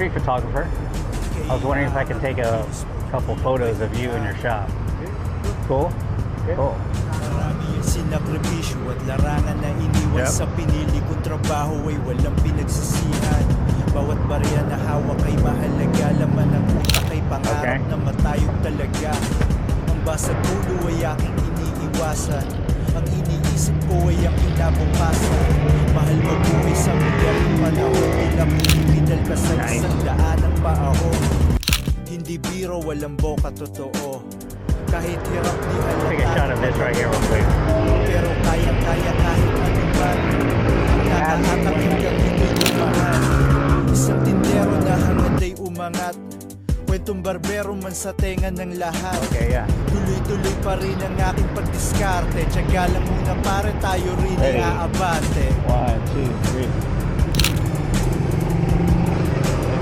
street photographer. I was wondering if I could take a couple photos of you in your shop. Cool? Cool. Marami yung sinakripisyo at larangan na iniwan sa pinili kong trabaho ay walang pinagsisihan. Bawat barya na hawak ay mahalaga, laman ng utak ay pangarap na matayog talaga. Ang basag ulo ay aking iniiwasan, ang iniisip ko ay ang kinabukasan. Mahal mabuhay sa modernong panahon, tila pumipidal ka sa isang daan ng paahon. Hindi biro, walang boka, totoo. Kahit hirap di halata. Take a shot of this right here real quick. Pero kaya-kaya kahit anuman. Nakahatak hanggang hindi lumahal. Isang tindero na hangad ay umangat. Kwentong barbero man sa tenga ng lahat. Okay, yeah. Tuloy-tuloy pa rin ang aking pagdiskarte. Tiyaga lang muna pare, tayo rin ay aabante. 1, 2, 3.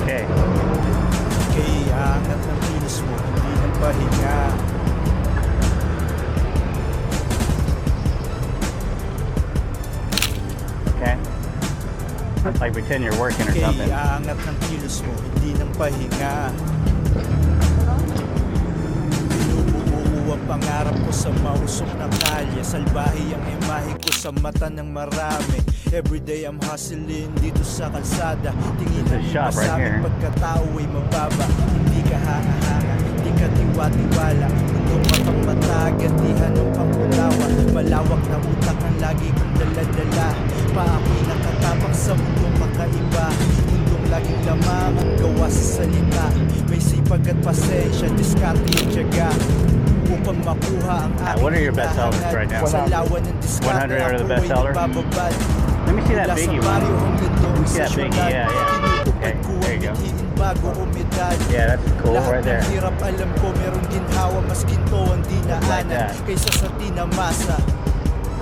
Okay. Kaya angat ng kilos mo, hindi ng pahinga. Okay. It's like pretend you're working or something. Kaya angat ng kilos mo, hindi ng pahinga. Binubuo ang pangarap ko sa mausok na kalye. Salbahe ang imahe ko sa mata ng marami. Everyday I'm hustling dito sa kalsada. Tingin This is a shop right here. Pagkatao ay mababa. Hindi ka hanga-hanga, hindi ka tiwa-tiwala. Mundong matang matagan, di hanong pangunawa. Malawak na utak ang lagi kong dala-dala. Paako'y nakatapak sa mundong makaiba. Mundong laging lamang ang gawa sa salita. May sipag at pasensya, diskarte at tiyaga. Upang makuha ang aking What are your best sellers right now? Sa lawan ng diskarte 100 are the best sellers? Let me see that biggie one. Let me see that biggie, yeah. Okay, there you go. Yeah, that's cool right there. Hirap alam ko merong ginhawa mas ginto ang dinaanan kaysa sa tinamasa.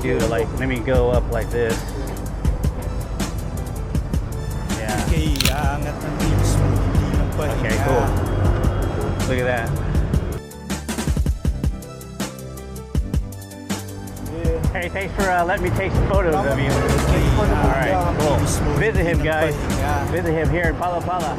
Dude, like, let me go up like this. Yeah. Kaya angat ng kilos mo, hindi ng pahinga. Okay, cool. Look at that. Hey, thanks for letting me take some photos of you. All right, cool. Visit him, guys. Visit him here in Pala Pala.